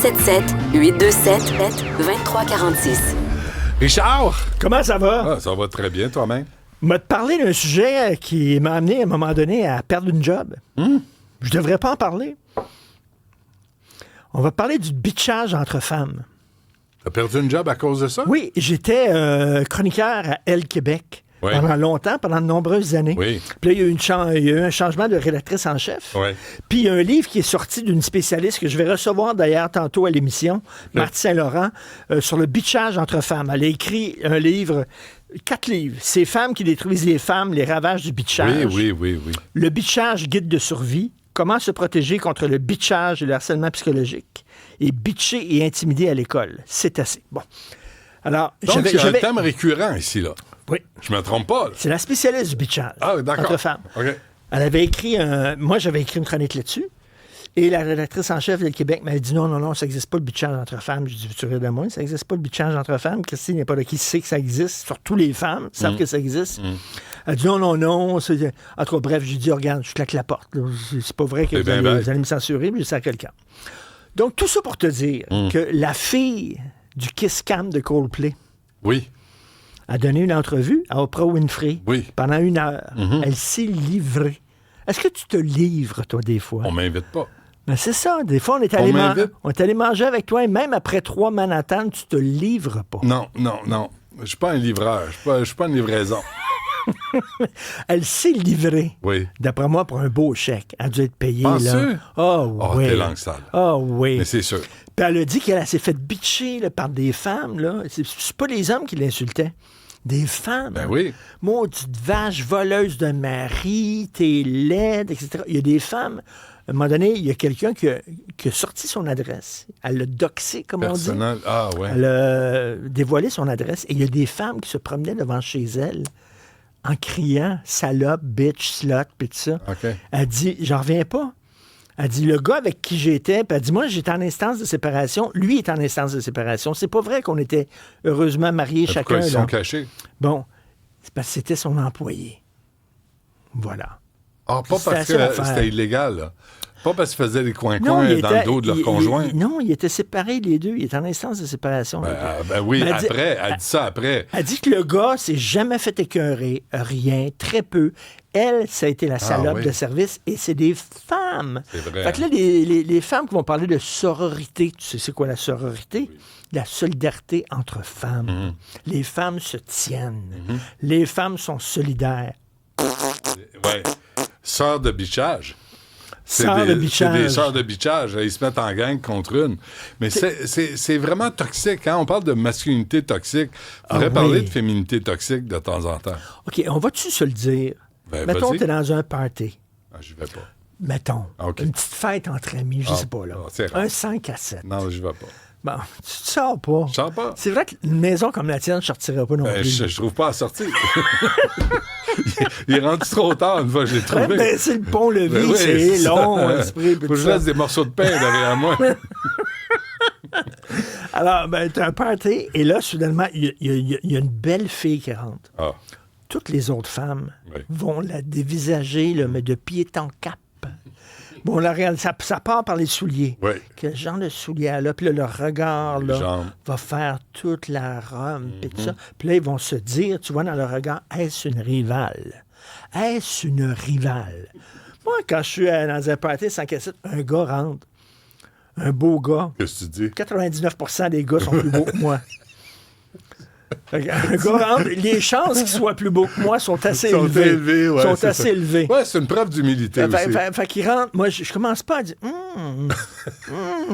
877-827-2346. Richard! Comment ça va? Ah, ça va très bien, toi-même. M'a te parler d'un sujet qui m'a amené à un moment donné à perdre une job. Je devrais pas en parler. On va parler du bitchage entre femmes. T'as perdu une job à cause de ça? Oui, j'étais chroniqueur à Elle Québec Oui. pendant longtemps, pendant de nombreuses années. Oui. Puis là, il y a eu un changement de rédactrice en chef. Oui. Puis il y a un livre qui est sorti d'une spécialiste que je vais recevoir d'ailleurs tantôt à l'émission, Marthe Saint-Laurent, sur le bitchage entre femmes. Elle a écrit un livre, 4 livres. Ces femmes qui détruisent les femmes, les ravages du bitchage. Oui. Le bitchage, guide de survie. Comment se protéger contre le bitchage et le harcèlement psychologique. Et bitcher et intimider à l'école. C'est assez. Bon. Alors, Donc, il y a un thème récurrent ici, là. Oui. Je me trompe pas, là. C'est la spécialiste du bitchage entre femmes. OK. Elle avait écrit moi, j'avais écrit une chronique là-dessus. Et la rédactrice en chef de Québec m'avait dit non, ça n'existe pas le bitchage entre femmes. Je dis, tu rires de moi, ça n'existe pas le bitchage entre femmes. Christine, il n'y a pas de qui sait que ça existe. Surtout les femmes savent que ça existe. Elle dit non. En tout cas, bref, j'ai dit, regarde, je claque la porte. C'est pas vrai que vous allez me censurer, mais je sais à quelqu'un. Donc, tout ça pour te dire que la fille du Kiss Cam de Coldplay a donné une entrevue à Oprah Winfrey pendant 1 heure. Elle s'est livrée. Est-ce que tu te livres, toi, des fois? On m'invite pas. Ben c'est ça. Des fois, on est allé manger avec toi et même après 3 Manhattan, tu te livres pas. Non. Je suis pas un livreur. Je suis pas une livraison. Elle s'est livrée. Oui. D'après moi, pour un beau chèque. Elle a dû être payée. Penses-tu? Oh, oui. T'es langue sale. Oh, oui. Mais c'est sûr. Puis elle a dit qu'elle s'est fait bitcher là, par des femmes. Là. C'est pas les hommes qui l'insultaient. Des femmes. Ben oui. Maudite vache, voleuse de mari, t'es laide, etc. Il y a des femmes. À un moment donné, il y a quelqu'un qui a sorti son adresse. Elle l'a doxé, comme on dit. Ah, ouais. Elle a dévoilé son adresse. Et il y a des femmes qui se promenaient devant chez elle en criant « salope, bitch, slut », puis tout ça. OK. Elle dit « j'en reviens pas ». Elle dit, le gars avec qui j'étais, puis elle dit, moi, j'étais en instance de séparation. Lui est en instance de séparation. C'est pas vrai qu'on était heureusement mariés chacun. Pourquoi ils sont cachés? Bon, c'est parce que c'était son employé. Voilà. Ah, pas parce que c'était illégal, là. Pas parce qu'ils faisaient des coins-coins dans le dos de leur conjoint. Non, ils étaient séparés, les deux. Ils étaient en instance de séparation. Ben oui, après. Elle dit ça après. Elle dit que le gars s'est jamais fait écœurer, rien, très peu. Elle, ça a été la salope de service, et c'est des femmes. C'est vrai. Fait que là, les femmes qui vont parler de sororité, tu sais c'est quoi la sororité? Oui. La solidarité entre femmes. Les femmes se tiennent. Les femmes sont solidaires. Oui. Sœurs de bitchage. C'est des sœurs de bitchage. Ils se mettent en gang contre une. Mais c'est vraiment toxique. Hein? On parle de masculinité toxique. Il faudrait parler de féminité toxique de temps en temps. OK, on va-tu se le dire? Mettons, t'es dans un party. Ah, j'y vais pas. Mettons. Une petite fête entre amis, je sais pas, là. Un 5 à 7. Non, j'y vais pas. Bon, tu te sors pas. Je sors pas. C'est vrai qu'une maison comme la tienne, je sortirais pas non plus. Je trouve pas à sortir. Il est rendu trop tard une fois que j'ai trouvé. C'est le pont-levis, c'est long. Faut que je laisse des morceaux de pain derrière moi. Alors, t'as un party, et là, soudainement, il y a une belle fille qui rentre. Ah. Toutes les autres femmes vont la dévisager, là, mais de pied en cap. Bon, là, regarde, ça part par les souliers. Oui. Quel genre de souliers là? Puis là, le regard là, va faire toute la rome. Puis tout ça. Puis là, ils vont se dire, tu vois, dans le regard, est-ce une rivale? Est-ce une rivale? Moi, quand je suis dans un party 5 à 7, un gars rentre. Un beau gars. Qu'est-ce que tu dis? 99% des gars sont plus beaux que moi. Un gars rentre, les chances qu'il soit plus beau que moi sont assez élevées. Sont assez élevées. Ouais, c'est une preuve d'humilité aussi. Fait qu'il rentre, moi, je commence pas à dire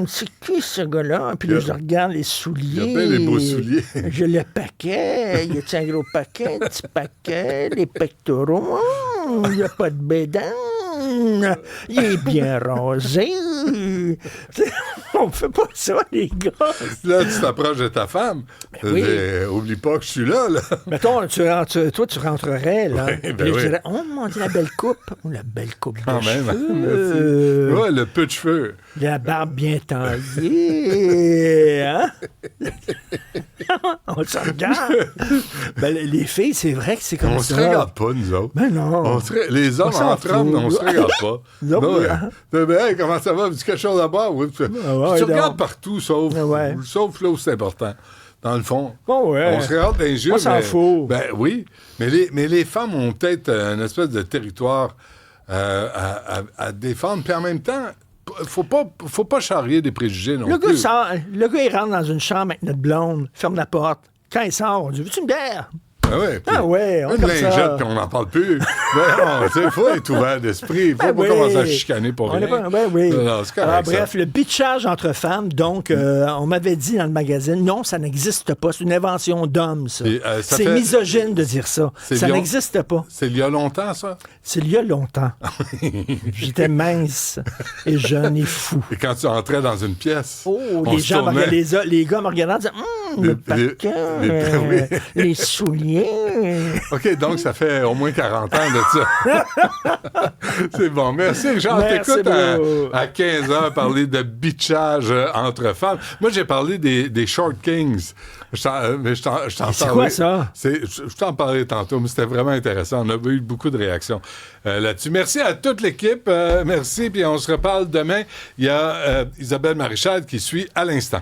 c'est qui ce gars-là? Puis là, je regarde les souliers. Il y a bien les beaux souliers. J'ai le paquet. Il y a un gros paquet, un petit paquet, les pectoraux. Il n'y a pas de bédane. Il est bien rasé. On fait pas ça, les gars. Là, tu t'approches de ta femme. Oui. Oublie pas que je suis là. Mettons, toi, tu rentrerais, là. Oui, je dirais, oh, mon Dieu, la belle coupe. Oh, la belle coupe de cheveux. Ouais, le peu de cheveux. La barbe bien taillée. Hein? On se regarde. Ben, les filles, c'est vrai que c'est comme on ça. On se regarde pas, nous autres. Ben non. Les hommes entre hommes, on se regarde pas. Non, hey, comment ça va? Veux-tu quelque chose à boire? Oui. Tu regardes partout, sauf là où c'est important. Dans le fond, on se regarde dans les yeux. On s'en fout. Ben oui, mais les femmes ont peut-être une espèce de territoire à défendre, puis en même temps, faut pas charrier des préjugés non plus. Le gars, il rentre dans une chambre avec notre blonde, ferme la porte. Quand il sort, on dit « Veux-tu une bière? » on une lingette, puis on n'en parle plus. Il faut être ouvert d'esprit. Il faut pas commencer à chicaner pour rien. Bref, le bitchage entre femmes, donc, on m'avait dit dans le magazine, non, ça n'existe pas. C'est une invention d'hommes, ça. C'est misogyne de dire ça. Ça n'existe pas. C'est il y a longtemps, ça? C'est il y a longtemps. J'étais mince et jeune et fou. Et quand tu entrais dans une pièce, les gars me regardaient en disant, le paquet, les souliers. OK, donc ça fait au moins 40 ans de ça. C'est bon. Merci, Richard. T'écoutes à 15h parler de bitchage entre femmes. Moi, j'ai parlé des Short Kings. Je t'en parlais. C'est quoi ça? Je t'en parlais tantôt, mais c'était vraiment intéressant. On a eu beaucoup de réactions là-dessus. Merci à toute l'équipe. Merci, puis on se reparle demain. Il y a Isabelle Maréchal qui suit à l'instant.